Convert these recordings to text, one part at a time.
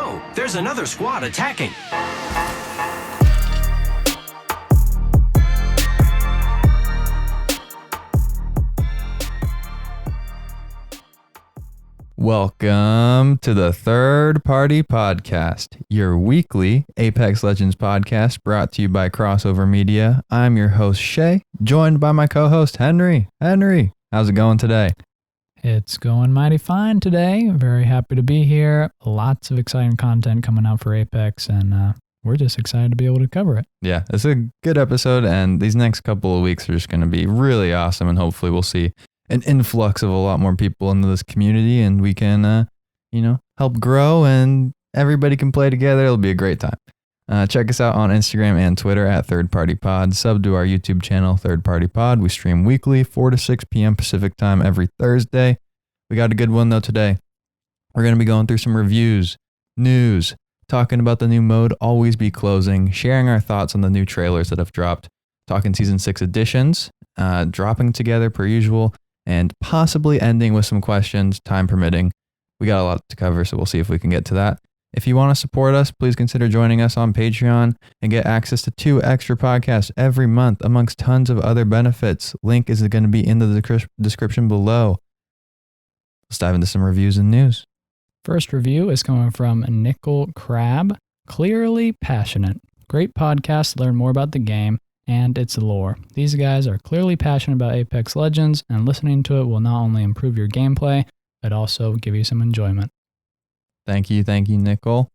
no! There's another squad attacking! Welcome to the Third Party Podcast, your weekly Apex Legends podcast brought to you by Crossover Media. I'm your host, Shay, joined by my co-host, Henry. Henry, how's it going today? It's going mighty fine today. Very happy to be here. Lots of exciting content coming out for Apex, and we're just excited to be able to cover it. Yeah, it's a good episode, and these next couple of weeks are just going to be really awesome, and hopefully we'll see an influx of a lot more people into this community, and we can, help grow, and everybody can play together. It'll be a great time. Check us out on Instagram and Twitter at Third Party Pod. Sub to our YouTube channel, Third Party Pod. We stream weekly, 4 to 6 p.m. Pacific time every Thursday. We got a good one, though, today. We're going to be going through some reviews, news, talking about the new mode, Always Be Closing, sharing our thoughts on the new trailers that have dropped, talking Season 6 additions, dropping together per usual, and possibly ending with some questions, time permitting. We got a lot to cover, so we'll see if we can get to that. If you want to support us, please consider joining us on Patreon and get access to 2 extra podcasts every month, amongst tons of other benefits. Link is going to be in the description below. Let's dive into some reviews and news. First review is coming from Nickel Crab. Clearly passionate. Great podcast to learn more about the game and its lore. These guys are clearly passionate about Apex Legends, and listening to it will not only improve your gameplay, but also give you some enjoyment. Thank you, Nicole.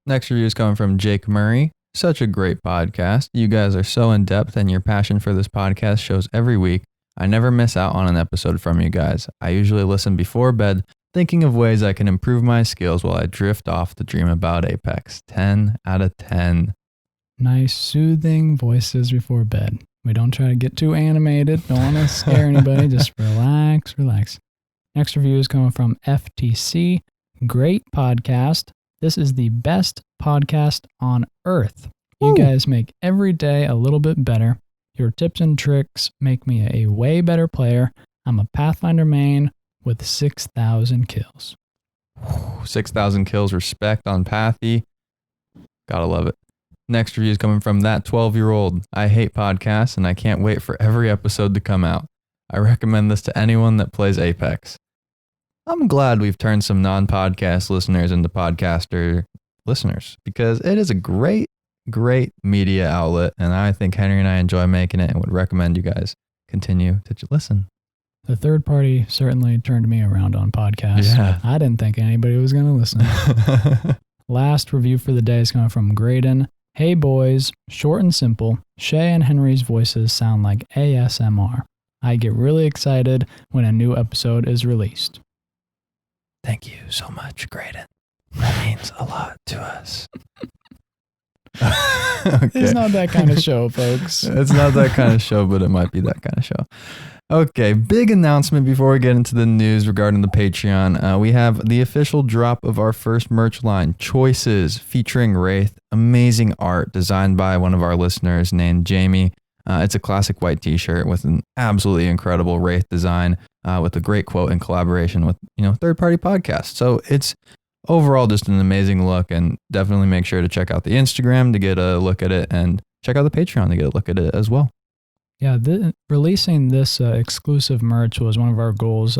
Next review is coming from Jake Murray. Such a great podcast. You guys are so in-depth, and your passion for this podcast shows every week. I never miss out on an episode from you guys. I usually listen before bed, thinking of ways I can improve my skills while I drift off to dream about Apex. 10 out of 10. Nice, soothing voices before bed. We don't try to get too animated. Don't want to scare anybody. Just relax. Next review is coming from FTC. Great podcast. This is the best podcast on earth. You guys make every day a little bit better. Your tips and tricks make me a way better player. I'm a Pathfinder main with 6,000 kills. 6,000 kills. Respect on Pathy. Gotta love it. Next review is coming from That 12-Year-Old. I hate podcasts, and I can't wait for every episode to come out. I recommend this to anyone that plays Apex. I'm glad we've turned some non-podcast listeners into podcaster listeners, because it is a great media outlet, and I think Henry and I enjoy making it and would recommend you guys continue to listen. The third party certainly turned me around on podcasts. Yeah. I didn't think anybody was going to listen. Last review for the day is coming from Graydon. Hey boys, short and simple, Shay and Henry's voices sound like ASMR. I get really excited when a new episode is released. Thank you so much, Graydon. That means a lot to us. Okay. It's not that kind of show, folks. It's not that kind of show, but it might be that kind of show. Okay, big announcement before we get into the news regarding the Patreon. We have the official drop of our first merch line, Choices, featuring Wraith. Amazing art designed by one of our listeners named Jamie. It's a classic white t-shirt with an absolutely incredible Wraith design with a great quote in collaboration with, third-party podcasts. So it's overall just an amazing look, and definitely make sure to check out the Instagram to get a look at it, and check out the Patreon to get a look at it as well. Yeah, releasing this exclusive merch was one of our goals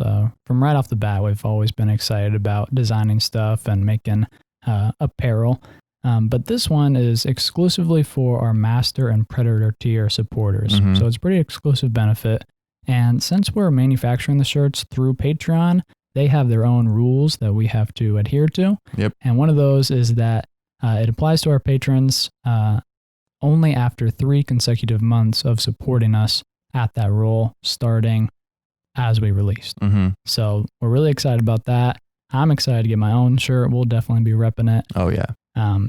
from right off the bat. We've always been excited about designing stuff and making apparel. But this one is exclusively for our Master and Predator tier supporters. Mm-hmm. So it's pretty exclusive benefit. And since we're manufacturing the shirts through Patreon, they have their own rules that we have to adhere to. Yep. And one of those is that it applies to our patrons only after 3 consecutive months of supporting us at that role, starting as we released. Mm-hmm. So we're really excited about that. I'm excited to get my own shirt. We'll definitely be repping it. Oh, yeah.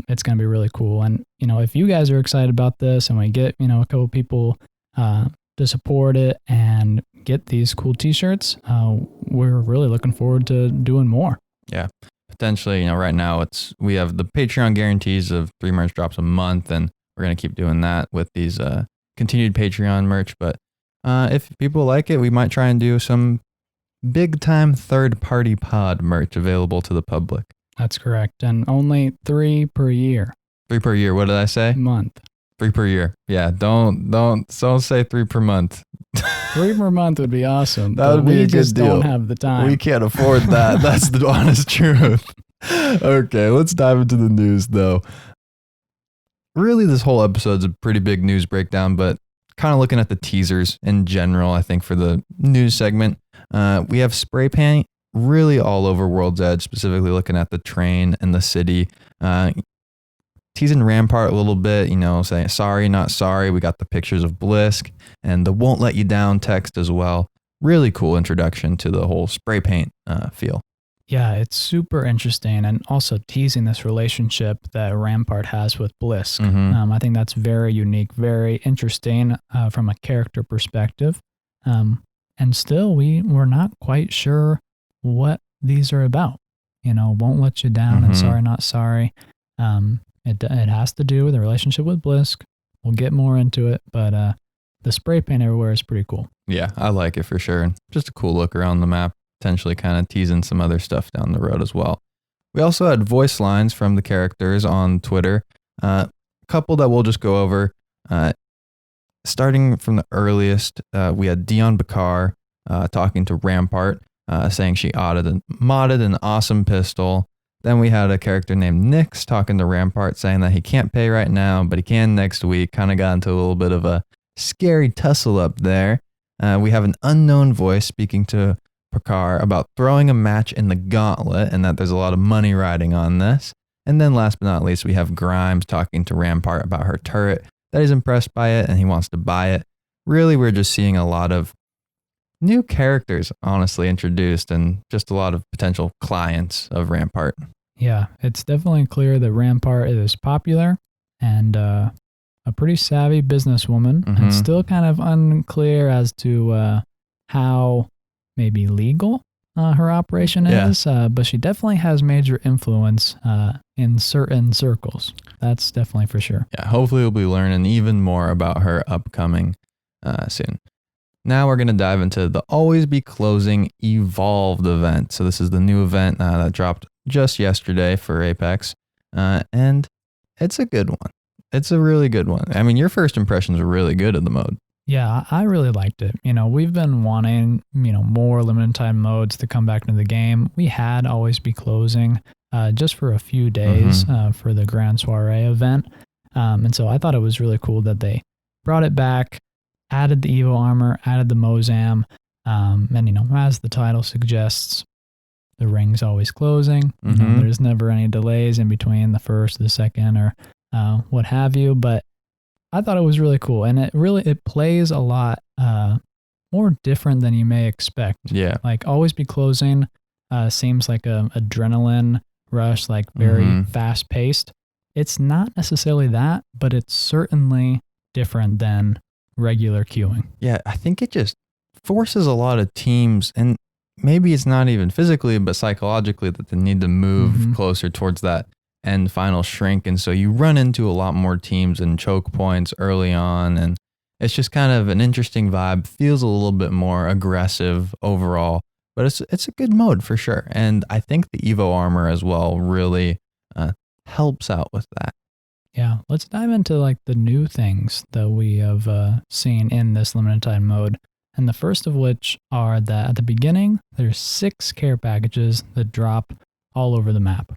It's going to be really cool. And, if you guys are excited about this and we get, a couple people to support it and get these cool t-shirts, we're really looking forward to doing more. Yeah. Potentially, right now we have the Patreon guarantees of 3 merch drops a month, and we're going to keep doing that with these continued Patreon merch. But if people like it, we might try and do some big time third party pod merch available to the public. That's correct. And only 3 per year. 3 per year. What did I say? Month. 3 per year. Yeah. Don't say 3 per month. 3 per month would be awesome. That would be a good deal. We just don't have the time. We can't afford that. That's the honest truth. Okay, let's dive into the news though. Really, this whole episode's a pretty big news breakdown, but kind of looking at the teasers in general, I think for the news segment, we have spray paint really all over World's Edge, specifically looking at the train and the city. Teasing Rampart a little bit, saying sorry, not sorry. We got the pictures of Blisk and the won't let you down text as well. Really cool introduction to the whole spray paint feel. Yeah, it's super interesting, and also teasing this relationship that Rampart has with Blisk. I think that's very unique, very interesting from a character perspective. And still, we're not quite sure what these are about. Won't let you down and sorry, not sorry. It has to do with the relationship with Blisk. We'll get more into it, but the spray paint everywhere is pretty cool. Yeah, I like it for sure. And just a cool look around the map, potentially kind of teasing some other stuff down the road as well. We also had voice lines from the characters on Twitter. A couple that we'll just go over. Starting from the earliest, we had Dion Bakar talking to Rampart, saying she modded an awesome pistol. Then we had a character named Nyx talking to Rampart, saying that he can't pay right now, but he can next week. Kind of got into a little bit of a scary tussle up there. We have an unknown voice speaking to Bakar about throwing a match in the gauntlet and that there's a lot of money riding on this. And then last but not least, we have Grimes talking to Rampart about her turret, that he's impressed by it and he wants to buy it. Really, we're just seeing a lot of new characters, honestly, introduced and just a lot of potential clients of Rampart. Yeah, it's definitely clear that Rampart is popular and a pretty savvy businesswoman, and still kind of unclear as to how maybe legal her operation is, but she definitely has major influence in certain circles. That's definitely for sure. Yeah, hopefully we'll be learning even more about her upcoming soon. Now we're going to dive into the Always Be Closing Evolved event. So this is the new event that dropped just yesterday for Apex, and it's a good one. It's a really good one. I mean, your first impressions were really good of the mode. Yeah, I really liked it. We've been wanting, more limited time modes to come back into the game. We had Always Be Closing just for a few days for the Grand Soiree event. And so I thought it was really cool that they brought it back, added the Evo armor, added the Mozam. And, as the title suggests, the ring's always closing. There's never any delays in between the first, the second, or what have you. But I thought it was really cool, and it plays a lot more different than you may expect. Yeah, like Always Be Closing seems like a adrenaline rush, like very fast paced. It's not necessarily that, but it's certainly different than regular queuing. Yeah, I think it just forces a lot of teams, and maybe it's not even physically, but psychologically, that they need to move closer towards that and final shrink. And so you run into a lot more teams and choke points early on. And it's just kind of an interesting vibe, feels a little bit more aggressive overall, but it's a good mode for sure. And I think the Evo armor as well really helps out with that. Yeah. Let's dive into like the new things that we have seen in this limited time mode. And the first of which are that at the beginning, there's 6 care packages that drop all over the map.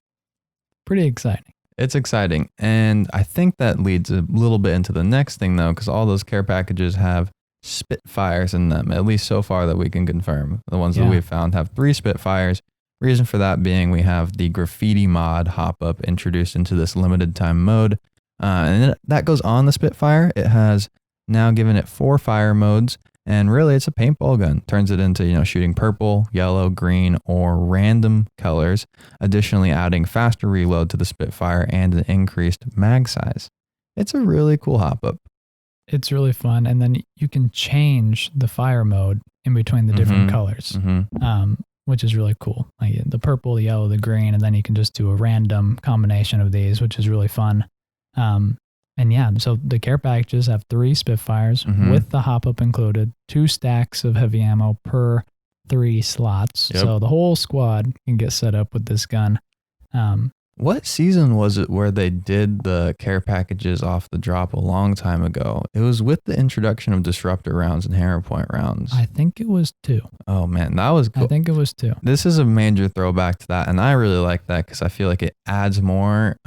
Pretty exciting. It's exciting. And I think that leads a little bit into the next thing, though, because all those care packages have Spitfires in them, at least so far that we can confirm. The ones that we've found have 3 Spitfires. Reason for that being we have the graffiti mod hop-up introduced into this limited time mode. And that goes on the Spitfire. It has now given it 4 fire modes. And really, it's a paintball gun. Turns it into, shooting purple, yellow, green, or random colors. Additionally, adding faster reload to the Spitfire and an increased mag size. It's a really cool hop-up. It's really fun. And then you can change the fire mode in between the different colors, which is really cool. Like the purple, the yellow, the green, and then you can just do a random combination of these, which is really fun. And yeah, so the care packages have 3 Spitfires with the hop-up included, 2 stacks of heavy ammo per 3 slots. Yep. So the whole squad can get set up with this gun. What season was it where they did the care packages off the drop a long time ago? It was with the introduction of disruptor rounds and Harrow Point rounds. I think it was 2. Oh man, that was cool. I think it was 2. This is a major throwback to that, and I really like that because I feel like it adds more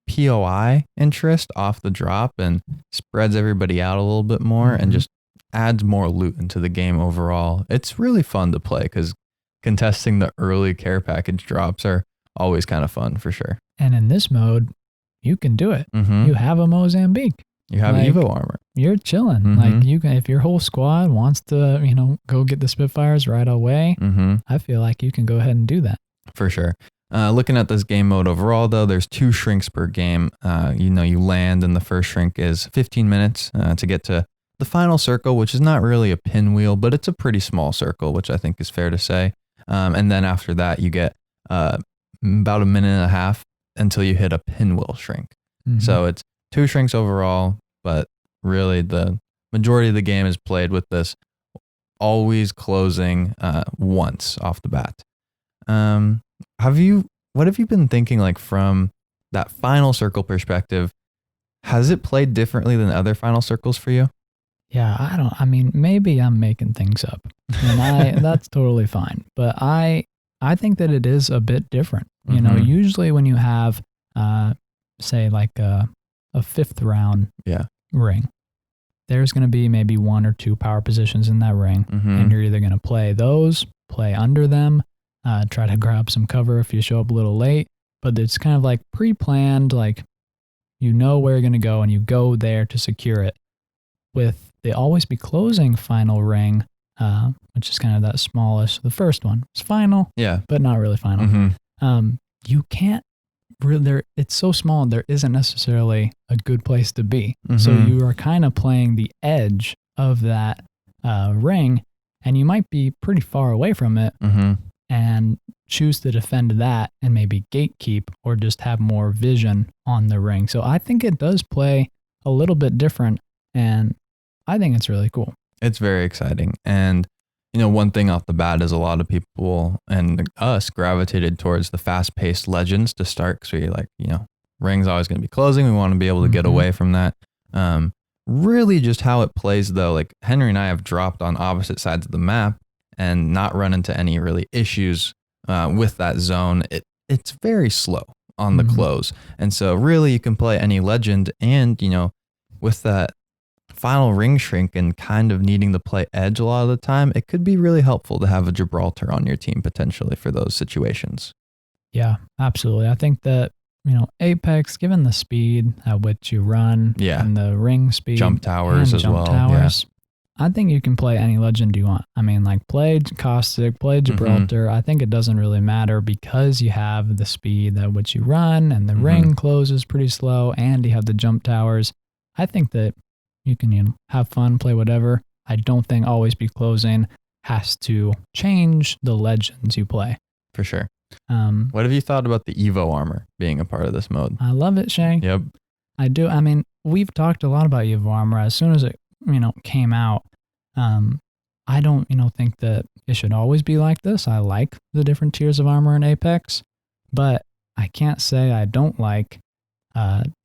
POI interest off the drop and spreads everybody out a little bit more and just adds more loot into the game overall. It's really fun to play because contesting the early care package drops are always kind of fun for sure. And in this mode, you can do it. Mm-hmm. You have a Mozambique. You have Evo armor. You're chilling. Mm-hmm. Like you can, if your whole squad wants to, go get the Spitfires right away, I feel like you can go ahead and do that. For sure. Looking at this game mode overall, though, there's 2 shrinks per game. You land, and the first shrink is 15 minutes to get to the final circle, which is not really a pinwheel, but it's a pretty small circle, which I think is fair to say. And then after that, you get about a minute and a half until you hit a pinwheel shrink. So it's 2 shrinks overall, but really the majority of the game is played with this always closing once off the bat. What have you been thinking, like, from that final circle perspective? Has it played differently than other final circles for you? Yeah, maybe I'm making things up, and that's totally fine. But I think that it is a bit different. Usually when you have, say, like a 5th round ring, there's going to be maybe 1 or 2 power positions in that ring, and you're either going to play those, play under them, try to grab some cover if you show up a little late. But it's kind of like pre-planned, like where you're going to go, and you go there to secure it. With the always be closing final ring, which is kind of that smallest, the first one. It's final, but not really final. You can't really, it's so small, there isn't necessarily a good place to be. So you are kind of playing the edge of that ring, and you might be pretty far away from it and choose to defend that and maybe gatekeep or just have more vision on the ring. So I think it does play a little bit different, and I think it's really cool. It's very exciting. And, one thing off the bat is a lot of people and us gravitated towards the fast-paced legends to start because we like, ring's always going to be closing. We want to be able to get away from that. Really just how it plays, though, like Henry and I have dropped on opposite sides of the map and not run into any really issues with that zone. It's very slow on the close. And so really you can play any legend, and, with that final ring shrink and kind of needing to play edge a lot of the time, it could be really helpful to have a Gibraltar on your team potentially for those situations. Yeah, absolutely. I think that, Apex, given the speed at which you run and the ring speed, jump towers as well. I think you can play any legend you want. Play Caustic, play Gibraltar. I think it doesn't really matter because you have the speed at which you run, and the ring closes pretty slow, and you have the jump towers. I think that you can have fun, play whatever. I don't think always be closing has to change the legends you play. For sure. What have you thought about the Evo armor being a part of this mode? I love it, Shay. Yep. I do. We've talked a lot about Evo armor. As soon as it came out, I don't think that it should always be like this. I like the different tiers of armor in Apex, but I can't say I don't like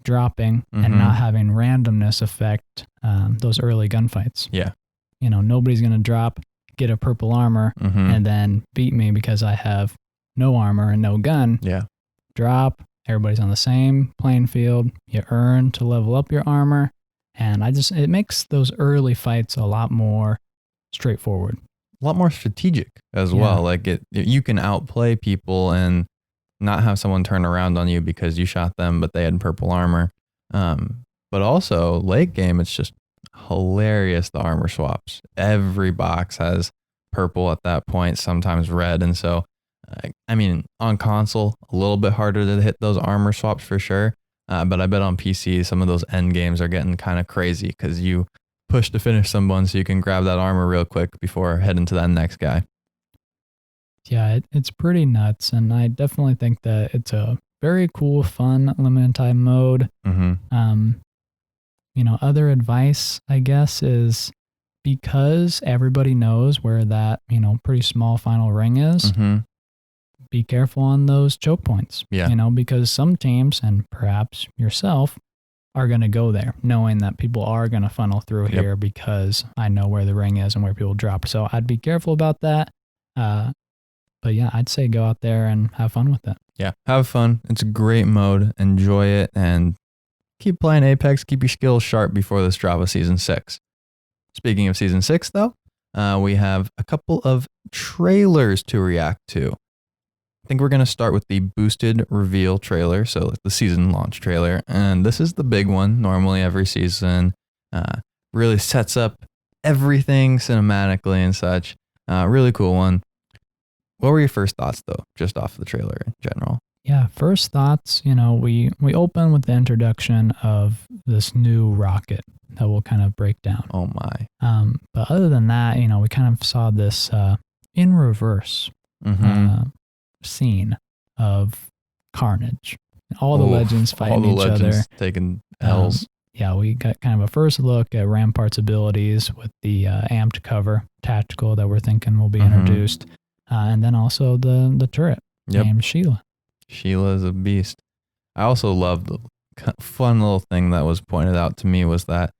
dropping and not having randomness affect those early gunfights. Yeah. Nobody's going to drop, get a purple armor, and then beat me because I have no armor and no gun. Yeah. Drop, everybody's on the same playing field. You earn to level up your armor. And it makes those early fights a lot more straightforward. A lot more strategic as well. Like you can outplay people and not have someone turn around on you because you shot them, but they had purple armor. But also late game, it's just hilarious. The armor swaps. Every box has purple at that point, sometimes red. And so, on console, a little bit harder to hit those armor swaps for sure. But I bet on PC, some of those end games are getting kind of crazy because you push to finish someone so you can grab that armor real quick before heading to that next guy. Yeah, it's pretty nuts. And I definitely think that it's a very cool, fun, limited time mode. Other advice, I guess, is because everybody knows where that, pretty small final ring is, be careful on those choke points. Yeah. You know, because some teams, and perhaps yourself, are going to go there knowing that people are going to funnel through here because I know where the ring is and where people drop. So I'd be careful about that. But yeah, I'd say go out there and have fun with it. Yeah, have fun. It's a great mode. Enjoy it and keep playing Apex. Keep your skills sharp before this drop of Season 6. Speaking of Season 6, though, we have a couple of trailers to react to. I think we're going to start with the boosted reveal trailer, so like the season launch trailer. And this is the big one. Normally every season really sets up everything cinematically and such. Really cool one. What were your first thoughts, though, just off the trailer in general? Yeah, first thoughts, you know, we open with the introduction of this new rocket that we'll kind of break down. Oh, my. But other than that, you know, we kind of saw this in reverse scene of carnage. All the legends fighting each other. Taking L's. Yeah, we got kind of a first look at Rampart's abilities with the amped cover tactical that we're thinking will be introduced. And then also the turret named Sheila. Sheila is a beast. I also loved the fun little thing that was pointed out to me was that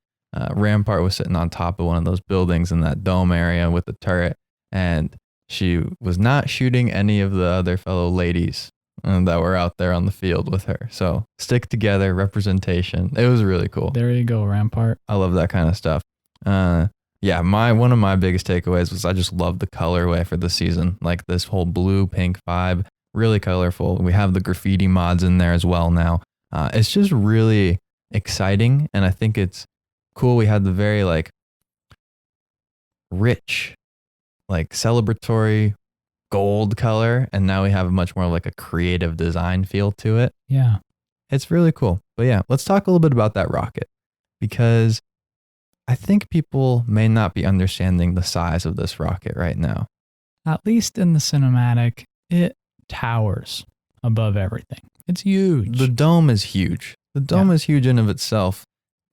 Rampart was sitting on top of one of those buildings in that dome area with the turret, and she was not shooting any of the other fellow ladies that were out there on the field with her. So stick together, representation. It was really cool. There you go, Rampart. I love that kind of stuff. Yeah, one of my biggest takeaways was I just love the colorway for the season. Like this whole blue pink vibe, really colorful. We have the graffiti mods in there as well now. It's just really exciting, and I think it's cool. We had the very like rich, like celebratory gold color, and now we have much more like a creative design feel to it. Yeah. It's really cool. But yeah, let's talk a little bit about that rocket, because I think people may not be understanding the size of this rocket right now. At least in the cinematic, it towers above everything. It's huge. The dome is huge. The dome is huge in of itself,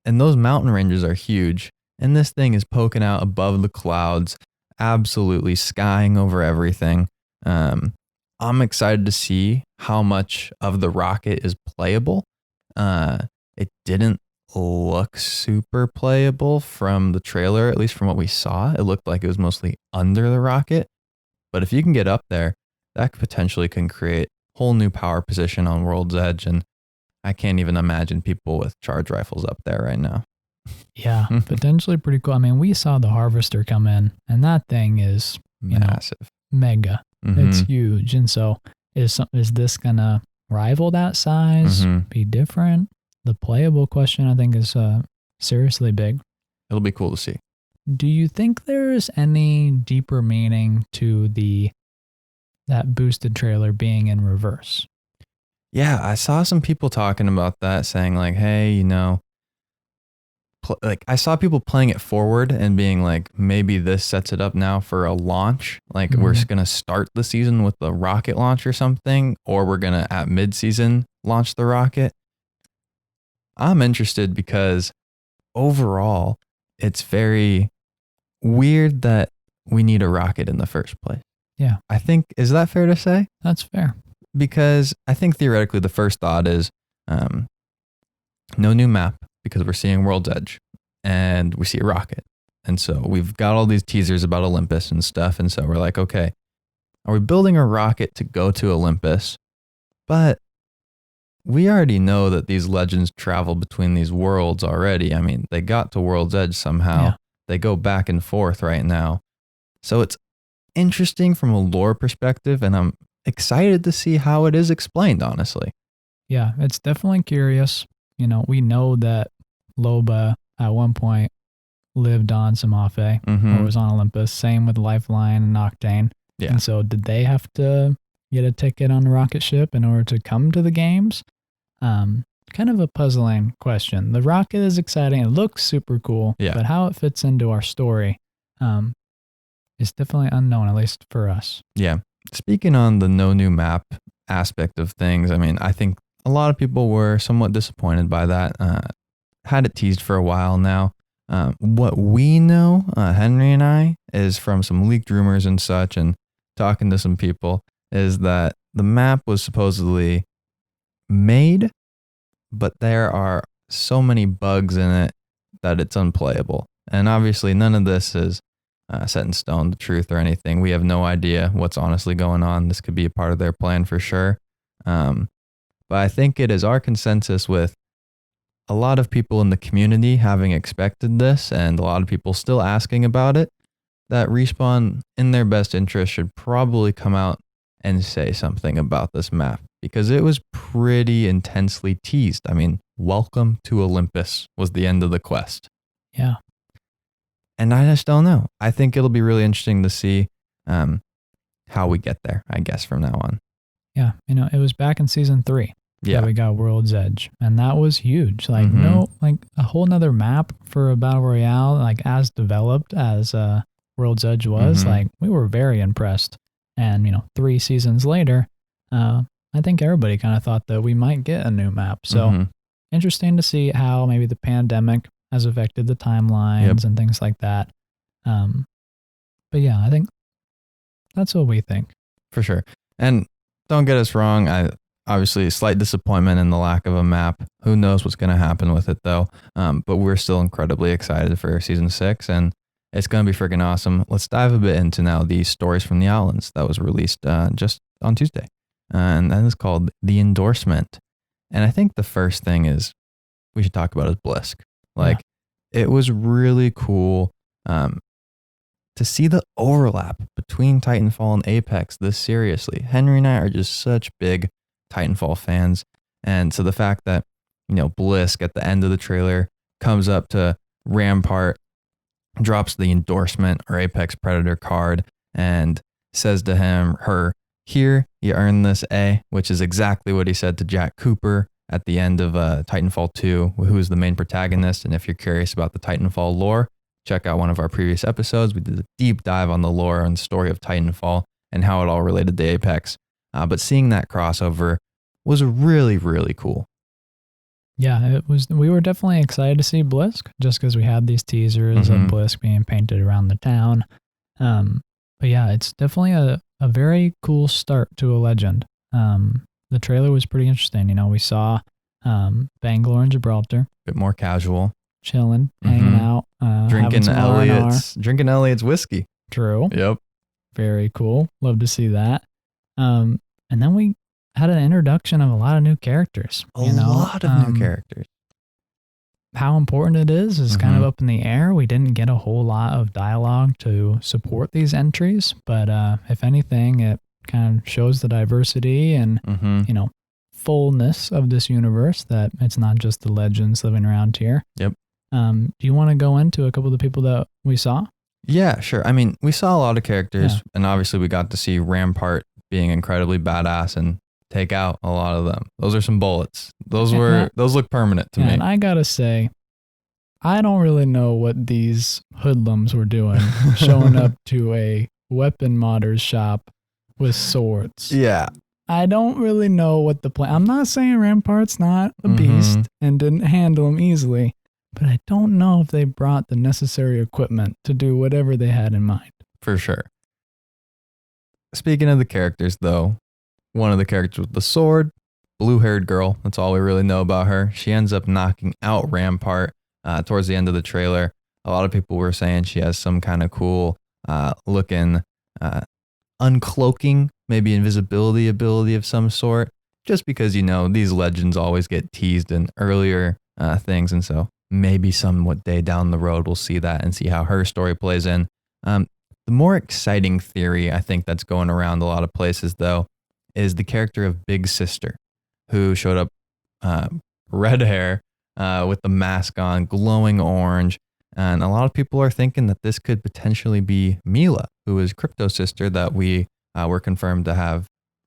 and those mountain ranges are huge. And this thing is poking out above the clouds, absolutely skying over everything. I'm excited to see how much of the rocket is playable. It didn't look super playable from the trailer, at least from what we saw. It looked like it was mostly under the rocket. But if you can get up there, that potentially can create a whole new power position on World's Edge. And I can't even imagine people with charge rifles up there right now. Yeah, potentially pretty cool. I mean, we saw the Harvester come in, and that thing is massive, mega. It's huge. And so is this going to rival that size, be different? The playable question, I think, is seriously big. It'll be cool to see. Do you think there's any deeper meaning to that boosted trailer being in reverse? Yeah, I saw some people talking about that, saying like, hey, you know, like I saw people playing it forward and being like, maybe this sets it up now for a launch. Like we're going to start the season with the rocket launch or something, or we're going to at mid-season launch the rocket. I'm interested because overall, it's very weird that we need a rocket in the first place. Yeah. I think, is that fair to say? That's fair. Because I think theoretically the first thought is no new map, because we're seeing World's Edge and we see a rocket. And so we've got all these teasers about Olympus and stuff. And so we're like, okay, are we building a rocket to go to Olympus? But we already know that these legends travel between these worlds already. I mean, they got to World's Edge somehow. Yeah. They go back and forth right now. So it's interesting from a lore perspective, and I'm excited to see how it is explained, honestly. Yeah, it's definitely curious. You know, we know that Loba at one point lived on Samafe or was on Olympus. Same with Lifeline and Octane. Yeah. And so did they have to get a ticket on the rocket ship in order to come to the games? Kind of a puzzling question. The rocket is exciting. It looks super cool. Yeah. But how it fits into our story is definitely unknown, at least for us. Yeah. Speaking on the no new map aspect of things, I mean, I think a lot of people were somewhat disappointed by that. Had it teased for a while now. What we know, Henry and I, is from some leaked rumors and such, and talking to some people, is that the map was supposedly made, but there are so many bugs in it that it's unplayable. And obviously, none of this is set in stone, the truth or anything. We have no idea what's honestly going on. This could be a part of their plan for sure. But I think it is our consensus with a lot of people in the community having expected this and a lot of people still asking about it, that Respawn, in their best interest, should probably come out and say something about this map because it was pretty intensely teased. I mean, welcome to Olympus was the end of the quest. Yeah. And I just don't know. I think it'll be really interesting to see how we get there, I guess, from now on. Yeah. It was back in season 3 that we got World's Edge. And that was huge. Like, a whole nother map for a Battle Royale, like as developed as World's Edge was. Like, we were very impressed. And, 3 seasons later, I think everybody kind of thought that we might get a new map. So interesting to see how maybe the pandemic has affected the timelines and things like that. But yeah, I think that's what we think. For sure. And don't get us wrong. Obviously, slight disappointment in the lack of a map. Who knows what's going to happen with it, though. But we're still incredibly excited for season 6, and it's going to be freaking awesome. Let's dive a bit into now the Stories from the Outlands that was released just on Tuesday. And that is called The Endorsement. And I think the first thing is we should talk about is Blisk. Like, it was really cool to see the overlap between Titanfall and Apex this seriously. Henry and I are just such big Titanfall fans. And so the fact that, Blisk at the end of the trailer comes up to Rampart, drops the Endorsement or Apex Predator card and says to her, here, you earn this A, which is exactly what he said to Jack Cooper at the end of Titanfall 2, who is the main protagonist. And if you're curious about the Titanfall lore, check out one of our previous episodes. We did a deep dive on the lore and story of Titanfall and how it all related to Apex. But seeing that crossover was really, really cool. Yeah, it was. We were definitely excited to see Blisk just because we had these teasers of Blisk being painted around the town. But yeah, it's definitely a very cool start to a legend. The trailer was pretty interesting. We saw Bangalore and Gibraltar. A bit more casual. Chilling, hanging out. Drinking Elliot's whiskey. True. Yep. Very cool. Love to see that. And then we had an introduction of a lot of new characters. A lot of new characters. How important it is kind of up in the air. We didn't get a whole lot of dialogue to support these entries, but if anything, it kind of shows the diversity and, fullness of this universe, that it's not just the legends living around here. Yep. Do you want to go into a couple of the people that we saw? Yeah, sure. I mean, we saw a lot of characters, and obviously we got to see Rampart being incredibly badass and take out a lot of them. Those are some bullets. Those look permanent to me. And I gotta say, I don't really know what these hoodlums were doing, showing up to a weapon modder's shop with swords. Yeah. I don't really know what the plan. I'm not saying Rampart's not a beast and didn't handle him easily, but I don't know if they brought the necessary equipment to do whatever they had in mind. For sure. Speaking of the characters, though, one of the characters with the sword, blue-haired girl. That's all we really know about her. She ends up knocking out Rampart towards the end of the trailer. A lot of people were saying she has some kind of cool looking uncloaking, maybe invisibility ability of some sort, just because, these legends always get teased in earlier things. And so maybe somewhat day down the road, we'll see that and see how her story plays in. The more exciting theory, I think, that's going around a lot of places, though, is the character of Big Sister, who showed up red hair with the mask on, glowing orange. And a lot of people are thinking that this could potentially be Mila, who is Crypto's sister that we were confirmed to have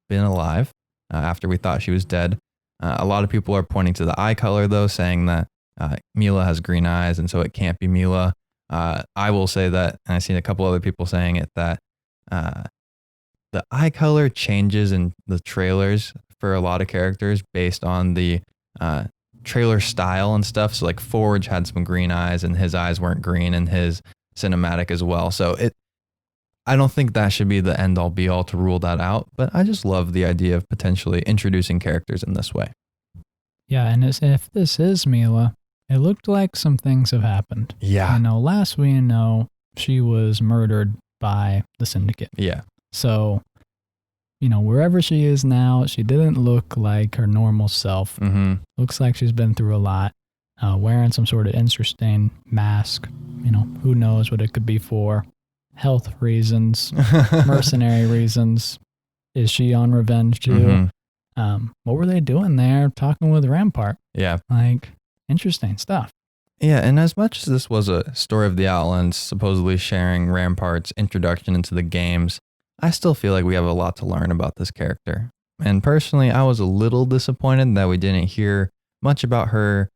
been alive after we thought she was dead. A lot of people are pointing to the eye color, though, saying that Mila has green eyes, and so it can't be Mila. I will say that, and I've seen a couple other people saying it, that the eye color changes in the trailers for a lot of characters based on the trailer style and stuff. So like Forge had some green eyes and his eyes weren't green in his cinematic as well. So I don't think that should be the end all be all to rule that out, but I just love the idea of potentially introducing characters in this way. Yeah, and if this is Mila, it looked like some things have happened. Yeah. Last we know, she was murdered by the Syndicate. Yeah. So, wherever she is now, she didn't look like her normal self. Mm-hmm. Looks like she's been through a lot, wearing some sort of interesting mask. Who knows what it could be for. Health reasons, mercenary reasons. Is she on revenge too? Mm-hmm. What were they doing there talking with Rampart? Yeah. Like, interesting stuff. Yeah, and as much as this was a story of the Outlands supposedly sharing Rampart's introduction into the games, I still feel like we have a lot to learn about this character. And personally, I was a little disappointed that we didn't hear much about her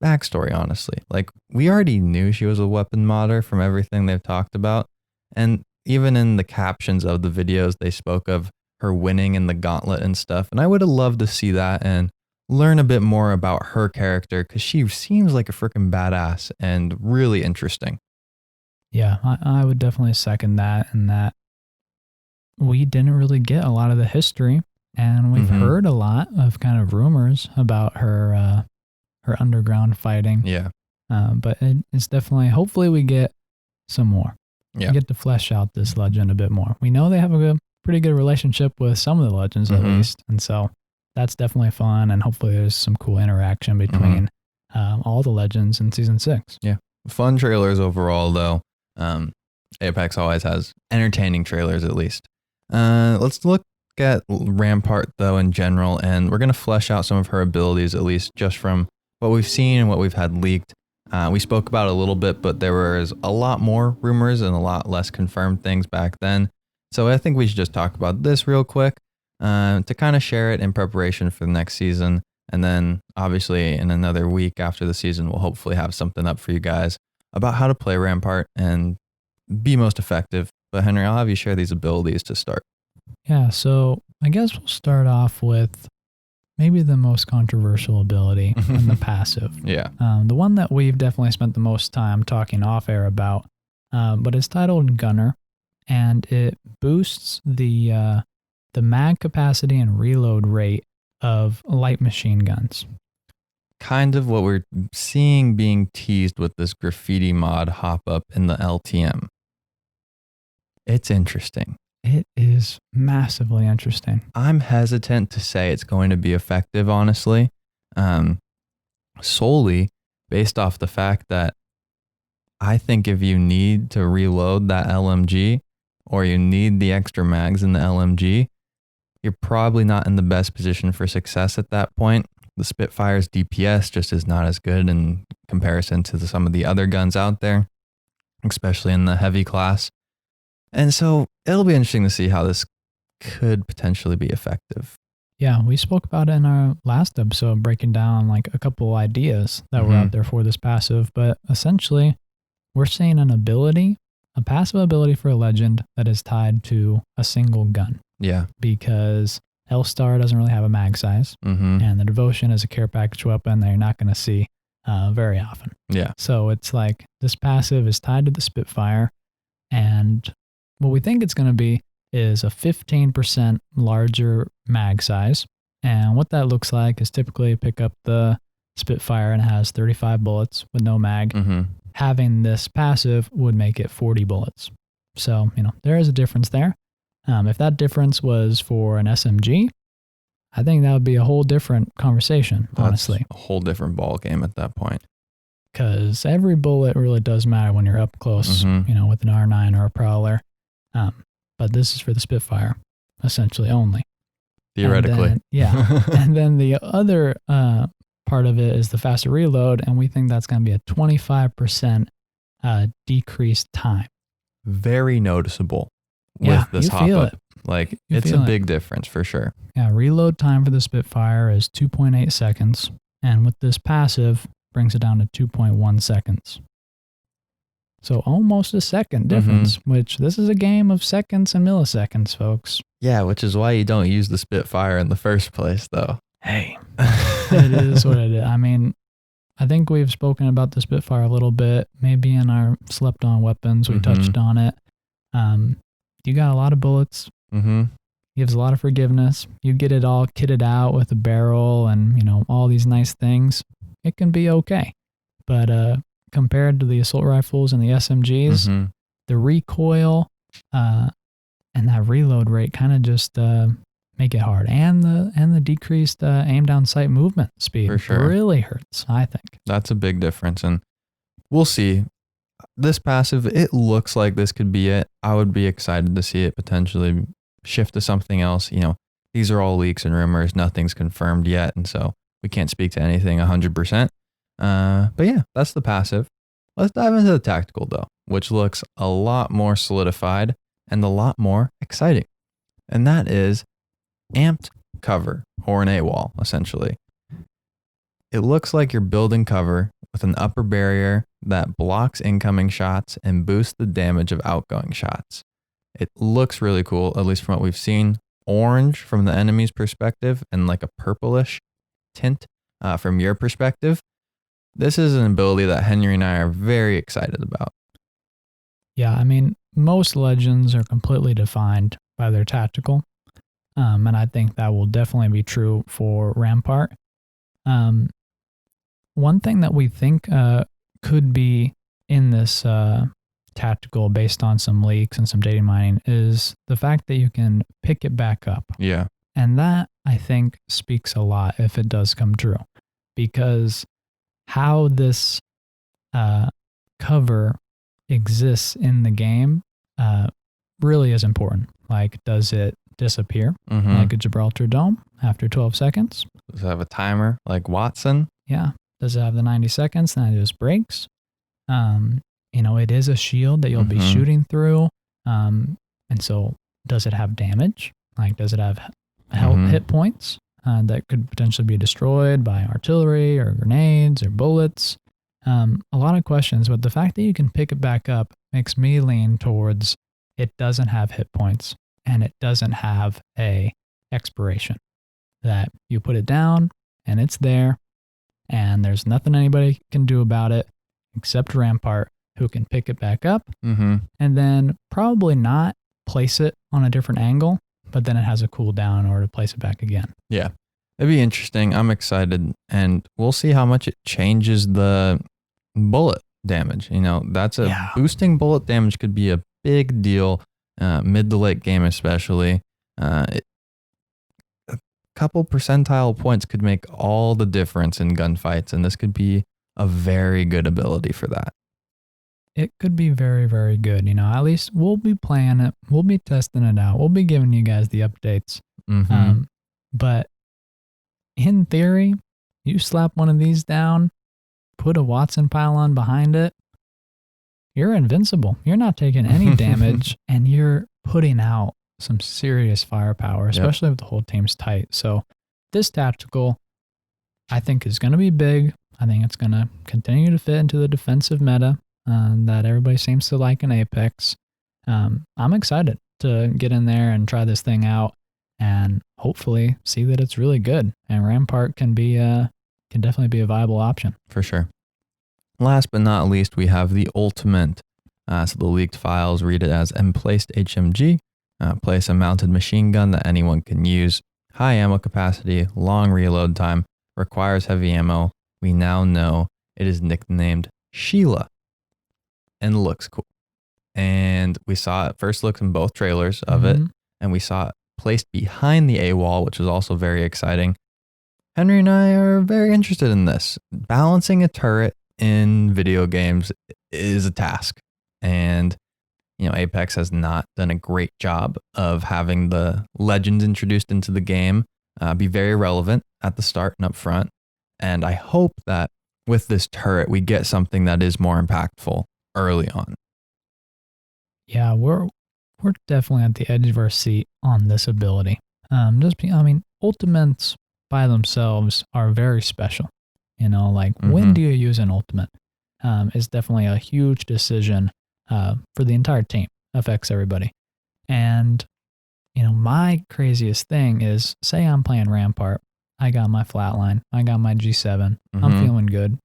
backstory, honestly. Like, we already knew she was a weapon modder from everything they've talked about. And even in the captions of the videos, they spoke of her winning in the gauntlet and stuff. And I would have loved to see that and learn a bit more about her character, because she seems like a freaking badass and really interesting. Yeah, I would definitely second that, and that we didn't really get a lot of the history, and we've heard a lot of kind of rumors about her underground fighting. Yeah. But it's definitely, hopefully we get some more. Yeah. We get to flesh out this legend a bit more. We know they have a pretty good relationship with some of the legends at least, and so that's definitely fun, and hopefully there's some cool interaction between all the legends in season 6. Yeah. Fun trailers overall, though. Apex always has entertaining trailers, at least. Let's look at Rampart, though, in general, and we're going to flesh out some of her abilities, at least just from what we've seen and what we've had leaked. We spoke about it a little bit, but there was a lot more rumors and a lot less confirmed things back then. So I think we should just talk about this real quick. To kind of share it in preparation for the next season. And then obviously in another week after the season, we'll hopefully have something up for you guys about how to play Rampart and be most effective. But Henry, I'll have you share these abilities to start. Yeah, so I guess we'll start off with maybe the most controversial ability in the passive. Yeah. The one that we've definitely spent the most time talking off air about, but it's titled Gunner, and it boosts the mag capacity and reload rate of light machine guns. Kind of what we're seeing being teased with this graffiti mod hop up in the LTM. It's interesting. It is massively interesting. I'm hesitant to say it's going to be effective, honestly, solely based off the fact that I think if you need to reload that LMG or you need the extra mags in the LMG, you're probably not in the best position for success at that point. The Spitfire's DPS just is not as good in comparison to some of the other guns out there, especially in the heavy class. And so it'll be interesting to see how this could potentially be effective. Yeah, we spoke about it in our last episode, breaking down like a couple ideas that were out there for this passive. But essentially, we're seeing an ability, a passive ability for a legend that is tied to a single gun. Yeah. Because L-Star doesn't really have a mag size, and the Devotion is a care package weapon that you're not going to see very often. Yeah. So it's like this passive is tied to the Spitfire, and what we think it's going to be is a 15% larger mag size. And what that looks like is typically pick up the Spitfire and it has 35 bullets with no mag. Having this passive would make it 40 bullets. So, there is a difference there. If that difference was for an SMG, I think that would be a whole different conversation, honestly. That's a whole different ball game at that point. Because every bullet really does matter when you're up close, with an R9 or a Prowler. But this is for the Spitfire, essentially only. Theoretically. And then, and then the other part of it is the faster reload, and we think that's going to be a 25% decreased time. Very noticeable with this hop up. Like, it's a big difference for sure. Yeah, reload time for the Spitfire is 2.8 seconds, and with this passive, brings it down to 2.1 seconds. So almost a second difference, which this is a game of seconds and milliseconds, folks. Yeah, which is why you don't use the Spitfire in the first place, though. Hey, it is what it is. I mean, I think we've spoken about the Spitfire a little bit. Maybe in our slept on weapons, we touched on it. you got a lot of bullets. Mm-hmm. Gives a lot of forgiveness. You get it all kitted out with a barrel and, all these nice things. It can be okay. But compared to the assault rifles and the SMGs, Mm-hmm. the recoil and that reload rate kind of just make it hard. And the decreased aim down sight movement speed For sure. really hurts, I think. That's a big difference. And we'll see. This passive, it looks like this could be it. I would be excited to see it potentially shift to something else. These are all leaks and rumors. Nothing's confirmed yet. And so we can't speak to anything 100%. But yeah, that's the passive. Let's dive into the tactical though, which looks a lot more solidified and a lot more exciting. And that is amped cover, or an AWOL, essentially. It looks like you're building cover with an upper barrier that blocks incoming shots and boosts the damage of outgoing shots. It looks really cool, at least from what we've seen. Orange from the enemy's perspective and like a purplish tint from your perspective. This is an ability that Henry and I are very excited about. Yeah, I mean, most legends are completely defined by their tactical. And I think that will definitely be true for Rampart. One thing that we think could be in this tactical based on some leaks and some data mining is the fact that you can pick it back up. Yeah. And that, I think, speaks a lot if it does come true. Because how this cover exists in the game really is important. Like, does it disappear like a Gibraltar Dome after 12 seconds? Does it have a timer like Watson? Yeah. Does it have the 90 seconds? Then it just breaks. It is a shield that you'll be shooting through. And so does it have damage? Like, does it have hit points that could potentially be destroyed by artillery or grenades or bullets? A lot of questions, but the fact that you can pick it back up makes me lean towards it doesn't have hit points and it doesn't have a expiration. That you put it down and it's there and there's nothing anybody can do about it except Rampart, who can pick it back up and then probably not place it on a different angle, but then it has a cooldown in order to place it back again. Yeah. It'd be interesting. I'm excited, and we'll see how much it changes the bullet damage. Boosting bullet damage could be a big deal, mid to late game especially. A couple percentile points could make all the difference in gunfights, and this could be a very good ability for that. It could be very, very good. At least we'll be playing it. We'll be testing it out. We'll be giving you guys the updates. But in theory, you slap one of these down, put a Watson pylon behind it, you're invincible. You're not taking any damage, and you're putting out some serious firepower, especially if the whole team's tight. So this tactical, I think, is going to be big. I think it's going to continue to fit into the defensive meta that everybody seems to like in Apex. I'm excited to get in there and try this thing out and hopefully see that it's really good. And Rampart can definitely be a viable option. For sure. Last but not least, we have the ultimate. So the leaked files read it as emplaced HMG. Place a mounted machine gun that anyone can use. High ammo capacity, long reload time, requires heavy ammo. We now know it is nicknamed Sheila and looks cool. And we saw it first look in both trailers of it, and we saw it placed behind the AWOL, which is also very exciting. Henry and I are very interested in this. Balancing a turret in video games is a task. And Apex has not done a great job of having the legends introduced into the game be very relevant at the start and up front. And I hope that with this turret, we get something that is more impactful early on. Yeah, we're definitely at the edge of our seat on this ability. Ultimates by themselves are very special. When do you use an ultimate? Is definitely a huge decision for the entire team. Affects everybody. And, my craziest thing is, say I'm playing Rampart, I got my flatline, I got my G7, I'm feeling good.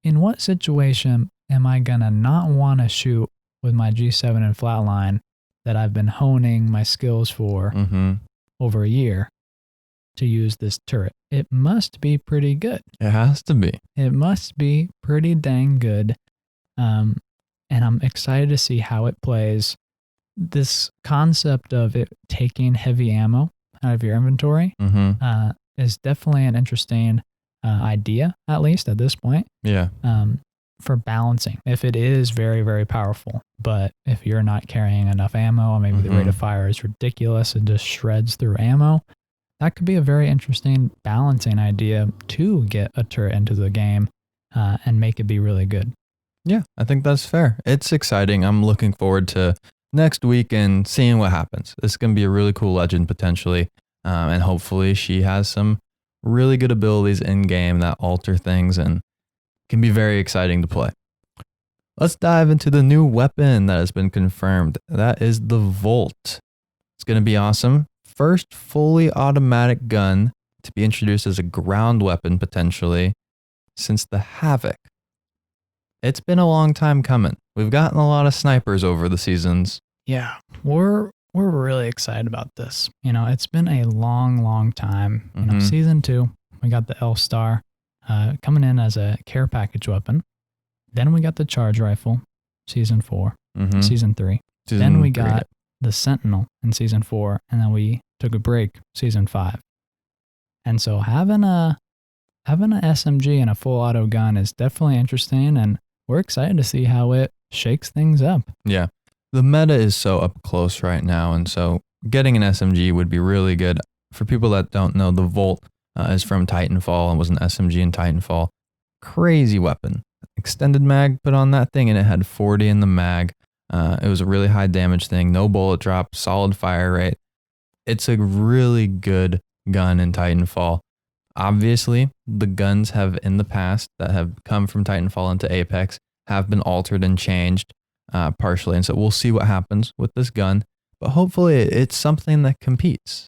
In what situation am I gonna not want to shoot with my G7 and flatline that I've been honing my skills for over a year to use this turret. It must be pretty good. It has to be. It must be pretty dang good. And I'm excited to see how it plays. This concept of it taking heavy ammo out of your inventory is definitely an interesting idea, at least at this point. Yeah. For balancing, if it is very, very powerful, but if you're not carrying enough ammo, or maybe the rate of fire is ridiculous and just shreds through ammo, that could be a very interesting balancing idea to get a turret into the game and make it be really good. Yeah, I think that's fair. It's exciting. I'm looking forward to next week and seeing what happens. This is going to be a really cool legend potentially. And hopefully she has some really good abilities in game that alter things and can be very exciting to play. Let's dive into the new weapon that has been confirmed. That is the Volt. It's going to be awesome. First fully automatic gun to be introduced as a ground weapon potentially since the Havoc. It's been a long time coming. We've gotten a lot of snipers over the seasons. Yeah, we're really excited about this. You know, it's been a long time. You know, season 2, we got the L-Star coming in as a care package weapon. Then we got the charge rifle, season 4, season 3. Then we got the Sentinel in season 4, and then we took a break, season 5. And so having a SMG and a full auto gun is definitely interesting, and we're excited to see how it shakes things up. Yeah. The meta is so up close right now, and so getting an SMG would be really good. For people that don't know, the Volt is from Titanfall and was an SMG in Titanfall. Crazy weapon. Extended mag put on that thing, and it had 40 in the mag. It was a really high damage thing, no bullet drop, solid fire rate. It's a really good gun in Titanfall. Obviously, the guns have in the past that have come from Titanfall into Apex have been altered and changed partially. And so we'll see what happens with this gun, but hopefully it's something that competes.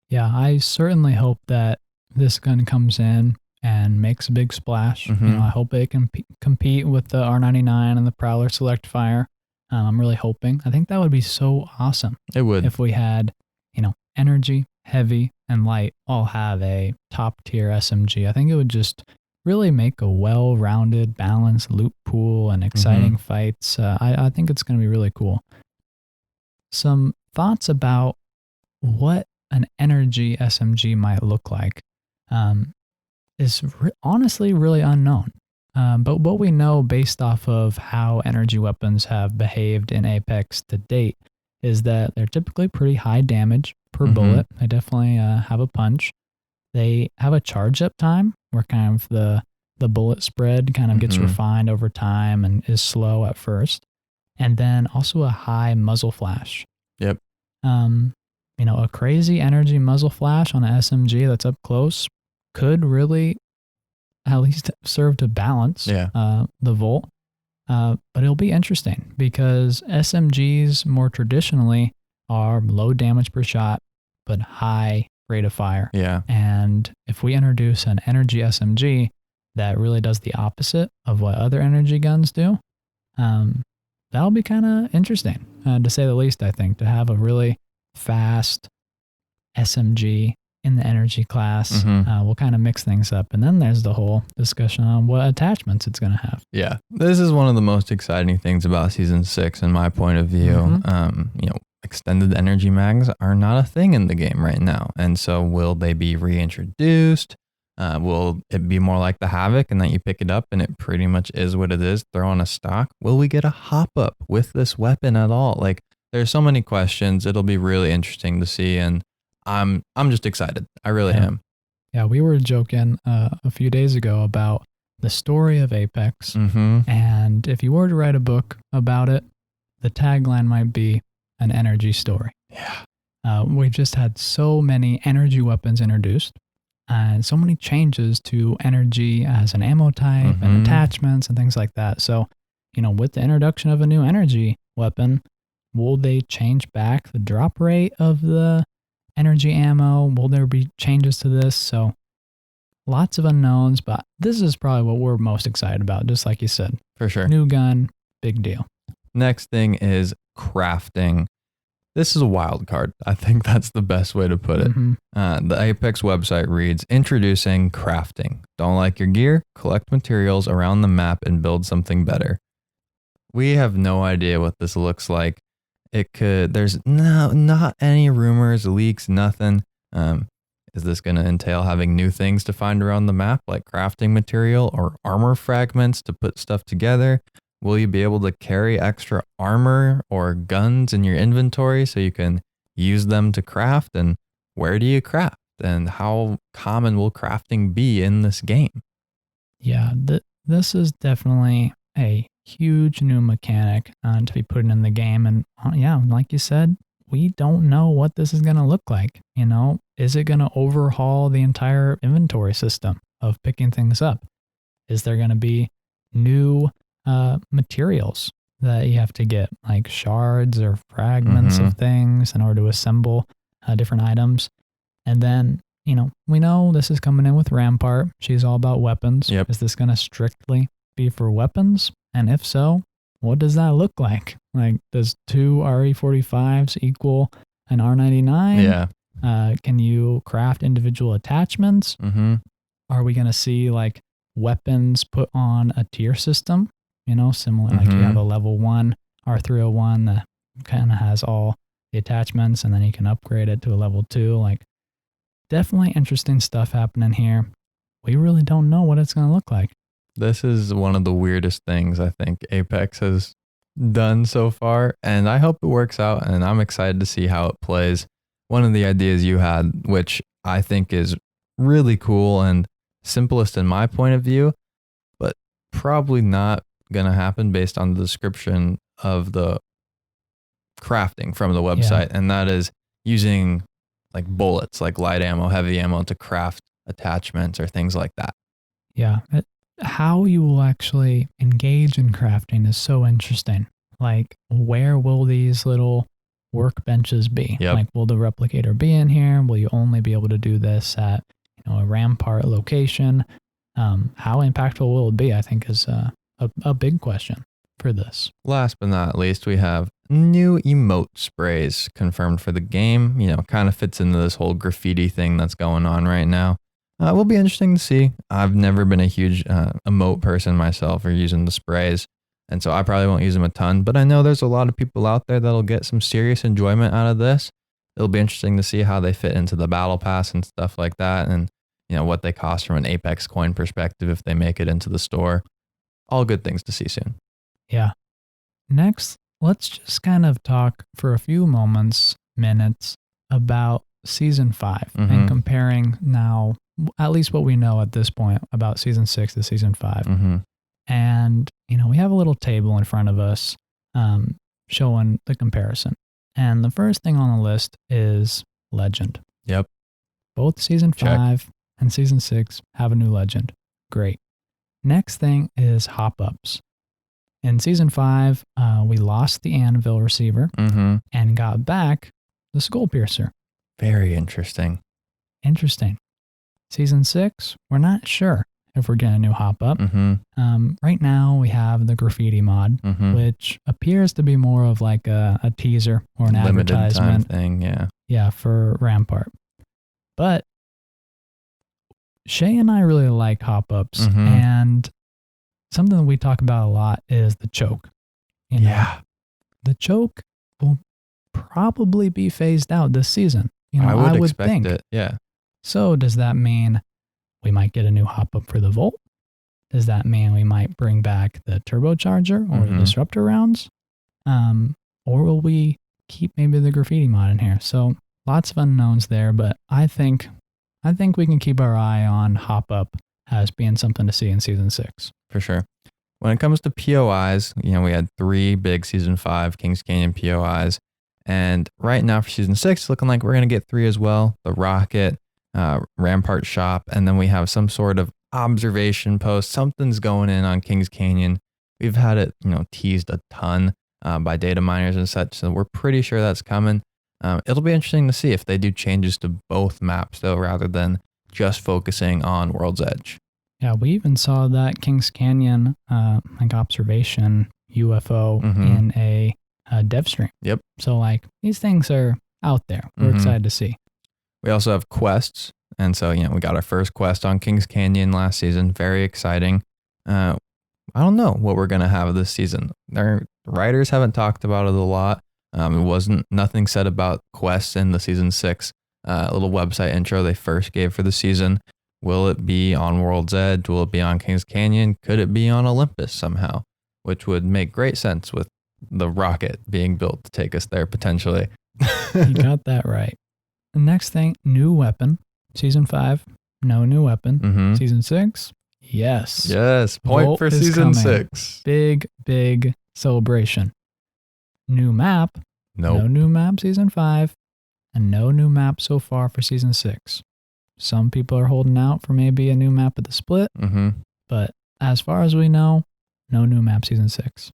Yeah, I certainly hope that this gun comes in and makes a big splash. You know, I hope it can compete with the R99 and the Prowler Select Fire. I'm really hoping. I think that would be so awesome. It would. If we had, you know, energy, heavy, and light all have a top tier SMG. I think it would just really make a well-rounded, balanced loot pool and exciting fights. I think it's going to be really cool. Some thoughts about what an energy SMG might look like is honestly really unknown. But what we know based off of how energy weapons have behaved in Apex to date is that they're typically pretty high damage per bullet. They definitely have a punch. They have a charge up time where kind of the bullet spread kind of gets refined over time and is slow at first. And then also a high muzzle flash. Yep. You know, a crazy energy muzzle flash on an SMG that's up close could really at least serve to balance the Volt. But it'll be interesting because SMGs more traditionally are low damage per shot, but high rate of fire. Yeah. And if we introduce an energy SMG that really does the opposite of what other energy guns do, that'll be kind of interesting, to say the least, I think, to have a really fast SMG in the energy class. We'll kind of mix things up. And then there's the whole discussion on what attachments it's going to have. Yeah. This is one of the most exciting things about Season 6 in my point of view. You know, extended energy mags are not a thing in the game right now. And so will they be reintroduced? Will it be more like the Havoc and that you pick it up and it pretty much is what it is, throw on a stock? Will we get a hop up with this weapon at all? Like, there's so many questions. It'll be really interesting to see, and I'm just excited. I really am. Yeah, we were joking a few days ago about the story of Apex, and if you were to write a book about it, the tagline might be an energy story. Yeah. We've just had so many energy weapons introduced, and so many changes to energy as an ammo type and attachments and things like that. So, you know, with the introduction of a new energy weapon, will they change back the drop rate of the energy ammo? Will there be changes to this? So lots of unknowns, but this is probably what we're most excited about, just like you said. For sure. New gun, big deal. Next thing is crafting. This is a wild card. I think that's the best way to put it. The Apex website reads, introducing crafting. Don't like your gear? Collect materials around the map and build something better. We have no idea what this looks like. There's not any rumors, leaks, nothing. Is this going to entail having new things to find around the map, like crafting material or armor fragments to put stuff together? Will you be able to carry extra armor or guns in your inventory so you can use them to craft? And where do you craft? And how common will crafting be in this game? Yeah, this is definitely a huge new mechanic to be put in the game. And yeah, like you said, we don't know what this is going to look like. Is it going to overhaul the entire inventory system of picking things up? Is there going to be new materials that you have to get, like shards or fragments of things in order to assemble different items? And then, we know this is coming in with Rampart. She's all about weapons. Yep. Is this going to strictly be for weapons? And if so, what does that look like? Like, does 2 RE45s equal an R99? Yeah. Can you craft individual attachments? Are we going to see like weapons put on a tier system? Similar, like you have a level 1 R301 that kind of has all the attachments, and then you can upgrade it to a level 2. Like, definitely interesting stuff happening here. We really don't know what it's going to look like. This is one of the weirdest things I think Apex has done so far, and I hope it works out, and I'm excited to see how it plays. One of the ideas you had, which I think is really cool and simplest in my point of view, but probably not going to happen based on the description of the crafting from the website, and that is using like bullets, like light ammo, heavy ammo to craft attachments or things like that. Yeah. How you will actually engage in crafting is so interesting. Like, where will these little workbenches be? Yep. Like, will the replicator be in here? Will you only be able to do this at a Rampart location? How impactful will it be, I think, is a big question for this. Last but not least, we have new emote sprays confirmed for the game. Kind of fits into this whole graffiti thing that's going on right now. It will be interesting to see. I've never been a huge emote person myself or using the sprays, and so I probably won't use them a ton, but I know there's a lot of people out there that'll get some serious enjoyment out of this. It'll be interesting to see how they fit into the battle pass and stuff like that, and what they cost from an Apex coin perspective if they make it into the store. All good things to see soon. Yeah. Next, let's just kind of talk for a few minutes about Season 5 and comparing now at least what we know at this point about Season 6 to Season 5. And, we have a little table in front of us showing the comparison. And the first thing on the list is Legend. Yep. Both Season 5 and Season 6 have a new Legend. Great. Next thing is hop-ups. In Season 5, we lost the Anvil receiver and got back the Skull Piercer. Very interesting. Interesting. Season 6, we're not sure if we're getting a new hop-up. Right now, we have the graffiti mod, which appears to be more of like a teaser or an limited advertisement time thing, yeah, for Rampart. But Shay and I really like hop-ups, and something that we talk about a lot is the choke. The choke will probably be phased out this season. I would expect think. it, yeah. So does that mean we might get a new hop-up for the Volt? Does that mean we might bring back the turbocharger or the disruptor rounds? Or will we keep maybe the graffiti mod in here? So lots of unknowns there, but I think we can keep our eye on hop-up as being something to see in Season 6. For sure. When it comes to POIs, we had 3 big Season 5 Kings Canyon POIs. And right now for Season 6, it's looking like we're going to get 3 as well. The Rocket, Rampart Shop, and then we have some sort of observation post. Something's going in on Kings Canyon. We've had it, teased a ton by data miners and such, so we're pretty sure that's coming. It'll be interesting to see if they do changes to both maps, though, rather than just focusing on World's Edge. Yeah, we even saw that Kings Canyon observation UFO in a dev stream. Yep. So like these things are out there. We're excited to see. We also have quests. And so, we got our first quest on Kings Canyon last season. Very exciting. I don't know what we're going to have this season. Our writers haven't talked about it a lot. Nothing said about quests in the season 6 little website intro they first gave for the season. Will it be on World's Edge? Will it be on Kings Canyon? Could it be on Olympus somehow? Which would make great sense with the rocket being built to take us there potentially. You got that right. The next thing, new weapon. Season 5, no new weapon. Season 6, yes. Yes, point Volt for is season coming. 6. Big celebration. New map. Nope. No new map season 5, and no new map so far for season 6. Some people are holding out for maybe a new map at the split, but as far as we know, no new map season 6.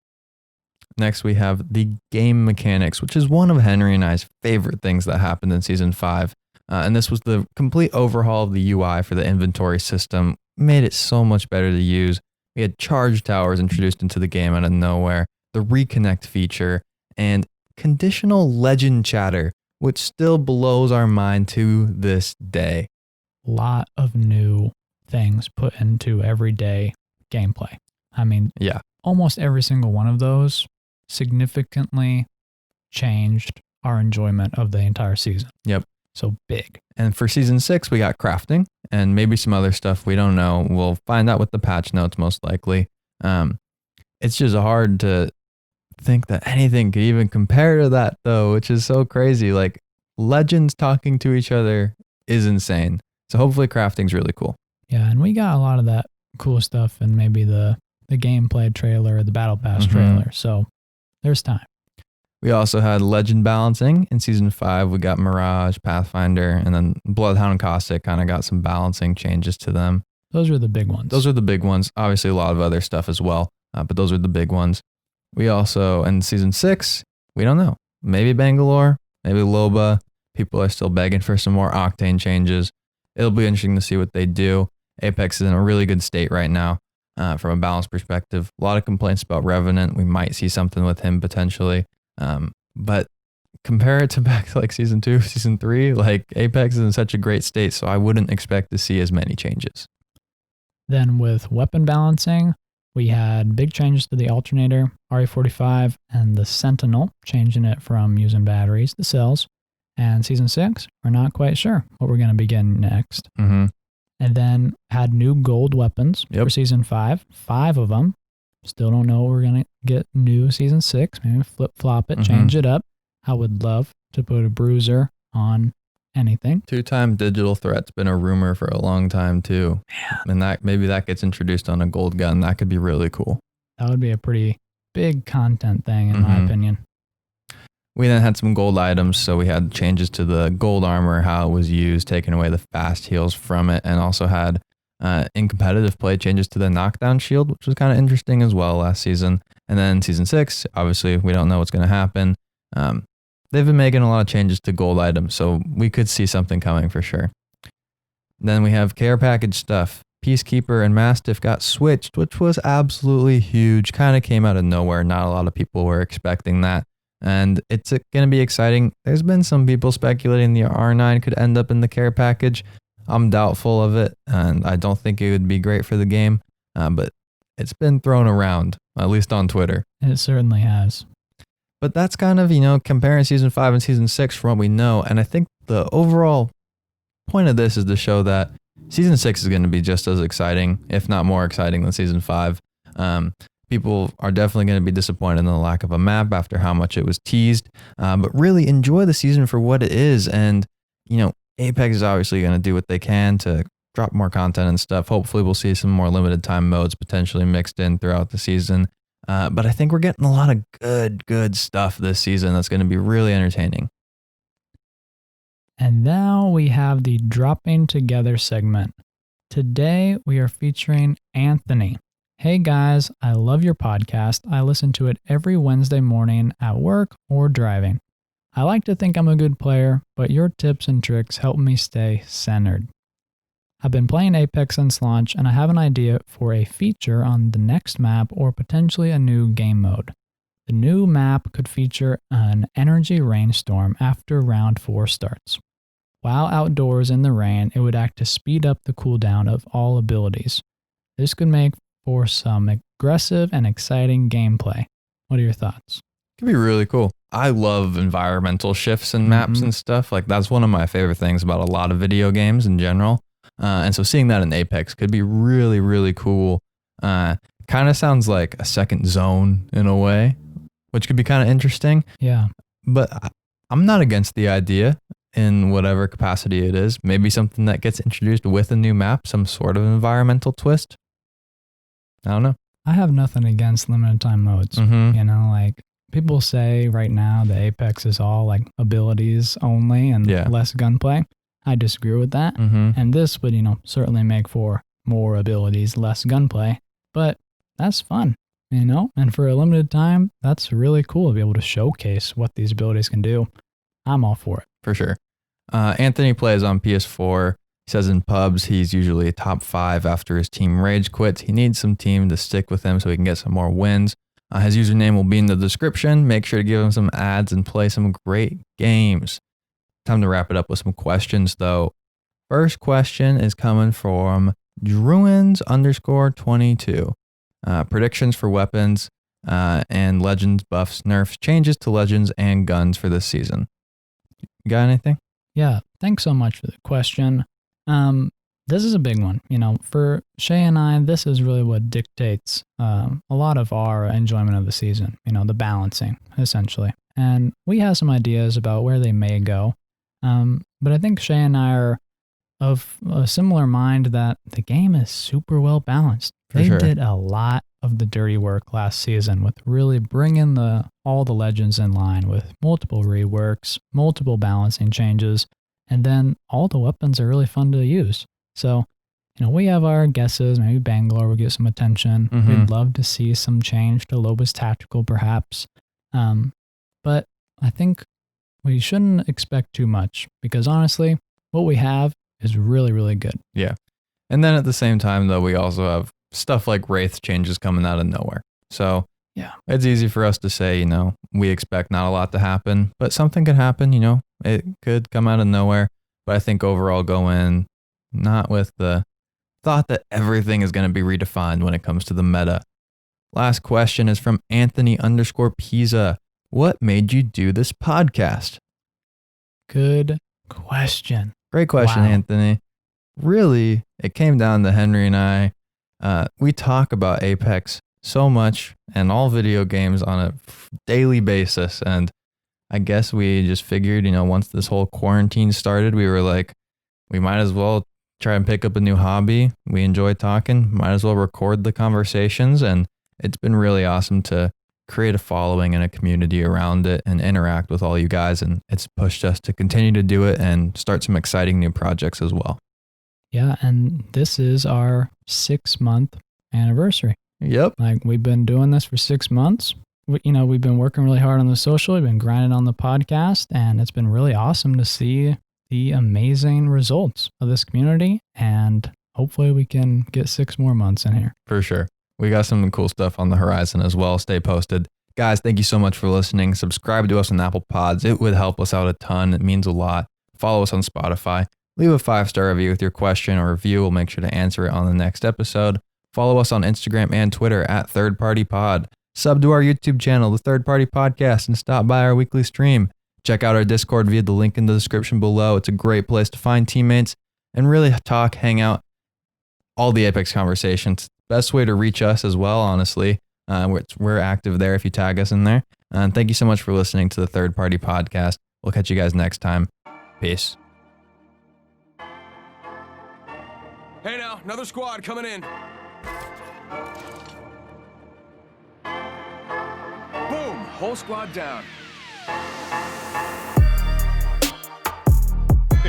Next, we have the game mechanics, which is one of Henry and I's favorite things that happened in season 5. And this was the complete overhaul of the UI for the inventory system. Made it so much better to use. We had charge towers introduced into the game out of nowhere, the reconnect feature, and conditional legend chatter, which still blows our mind to this day. Lot of new things put into everyday gameplay. I mean, almost every single one of those significantly changed our enjoyment of the entire season. Yep. So big. And for season 6, we got crafting and maybe some other stuff we don't know. We'll find out with the patch notes most likely. It's just hard to think that anything could even compare to that though, which is so crazy. Like legends talking to each other is insane. So hopefully crafting's really cool. Yeah, and we got a lot of that cool stuff in maybe the gameplay trailer, the Battle Pass trailer. So there's time. We also had legend balancing in season 5. We got Mirage, Pathfinder, and then Bloodhound and Caustic kind of got some balancing changes to them. Those are the big ones. Obviously a lot of other stuff as well, but those are the big ones. We also, in season 6, we don't know. Maybe Bangalore, maybe Loba. People are still begging for some more Octane changes. It'll be interesting to see what they do. Apex is in a really good state right now from a balance perspective. A lot of complaints about Revenant. We might see something with him potentially. But compare it to back to like season 2, season 3, like Apex is in such a great state, so I wouldn't expect to see as many changes. Then with weapon balancing, we had big changes to the alternator, RE45, and the Sentinel, changing it from using batteries to cells. And season 6, we're not quite sure what we're going to be getting next. And then had new gold weapons for season 5, 5 of them. Still don't know what we're going to get new season 6. Maybe flip-flop it, change it up. I would love to put a bruiser on anything. 2-time digital threat's been a rumor for a long time too. And that maybe that gets introduced on a gold gun. That could be really cool. That would be a pretty big content thing in my opinion. We then had some gold items. So we had changes to the gold armor, how it was used, taking away the fast heals from it, and also had in competitive play changes to the knockdown shield, which was kind of interesting as well last season. And then season 6, obviously we don't know what's going to happen. They've been making a lot of changes to gold items, so we could see something coming for sure. Then we have care package stuff. Peacekeeper and Mastiff got switched, which was absolutely huge. Kind of came out of nowhere. Not a lot of people were expecting that. And it's going to be exciting. There's been some people speculating the R9 could end up in the care package. I'm doubtful of it, and I don't think it would be great for the game, but it's been thrown around, at least on Twitter. It certainly has. But that's kind of, comparing season 5 and season 6 from what we know. And I think the overall point of this is to show that season 6 is going to be just as exciting, if not more exciting than season 5. People are definitely going to be disappointed in the lack of a map after how much it was teased, but really enjoy the season for what it is. And, Apex is obviously going to do what they can to drop more content and stuff. Hopefully we'll see some more limited time modes potentially mixed in throughout the season. But I think we're getting a lot of good stuff this season that's going to be really entertaining. And now we have the Dropping Together segment. Today we are featuring Anthony. Hey guys, I love your podcast. I listen to it every Wednesday morning at work or driving. I like to think I'm a good player, but your tips and tricks help me stay centered. I've been playing Apex since launch, and I have an idea for a feature on the next map or potentially a new game mode. The new map could feature an energy rainstorm after round 4 starts. While outdoors in the rain, it would act to speed up the cooldown of all abilities. This could make for some aggressive and exciting gameplay. What are your thoughts? Could be really cool. I love environmental shifts and maps and stuff. Like that's one of my favorite things about a lot of video games in general. And so seeing that in Apex could be really, really cool. Kind of sounds like a second zone in a way, which could be kind of interesting. Yeah. But I'm not against the idea in whatever capacity it is. Maybe something that gets introduced with a new map, some sort of environmental twist. I don't know. I have nothing against limited time modes. You know, like people say right now the Apex is all like abilities only and less gunplay. I disagree with that. And this would, certainly make for more abilities, less gunplay. But that's fun, And for a limited time, that's really cool to be able to showcase what these abilities can do. I'm all for it. For sure. Anthony plays on PS4. He says in pubs, he's usually top 5 after his team rage quits. He needs some team to stick with him so he can get some more wins. His username will be in the description. Make sure to give him some ads and play some great games. Time to wrap it up with some questions, though. First question is coming from Druins_22. Predictions for weapons and legends, buffs, nerfs, changes to legends and guns for this season. You got anything? Yeah, thanks so much for the question. This is a big one. For Shay and I, this is really what dictates a lot of our enjoyment of the season, the balancing, essentially. And we have some ideas about where they may go. But I think Shay and I are of a similar mind that the game is super well balanced. They did a lot of the dirty work last season with really bringing all the legends in line with multiple reworks, multiple balancing changes, and then all the weapons are really fun to use. So, we have our guesses. Maybe Bangalore will get some attention. We'd love to see some change to Loba's Tactical, perhaps. But I think we shouldn't expect too much because honestly, what we have is really, really good. Yeah. And then at the same time, though, we also have stuff like Wraith changes coming out of nowhere. So yeah, it's easy for us to say, we expect not a lot to happen, but something could happen, it could come out of nowhere. But I think overall go in not with the thought that everything is going to be redefined when it comes to the meta. Last question is from Anthony_Pisa. What made you do this podcast? Good question. Great question, wow. Anthony. Really, it came down to Henry and I. We talk about Apex so much and all video games on a daily basis. And I guess we just figured, once this whole quarantine started, we were like, we might as well try and pick up a new hobby. We enjoy talking, might as well record the conversations. And it's been really awesome to create a following and a community around it and interact with all you guys. And it's pushed us to continue to do it and start some exciting new projects as well. Yeah, and this is our 6-month anniversary. Yep. Like we've been doing this for 6 months. We've been working really hard on the social. We've been grinding on the podcast, and it's been really awesome to see the amazing results of this community. And hopefully we can get 6 more months in here. For sure. We got some cool stuff on the horizon as well. Stay posted. Guys, thank you so much for listening. Subscribe to us on Apple Pods. It would help us out a ton. It means a lot. Follow us on Spotify. Leave a 5-star review with your question or review. We'll make sure to answer it on the next episode. Follow us on Instagram and Twitter at Third Party Pod. Sub to our YouTube channel, The Third Party Podcast, and stop by our weekly stream. Check out our Discord via the link in the description below. It's a great place to find teammates and really talk, hang out, all the Apex conversations. Best way to reach us as well, honestly. We're active there if you tag us in there. And thank you so much for listening to the Third Party Podcast. We'll catch you guys next time. Peace. Hey now, another squad coming in. Boom, whole squad down.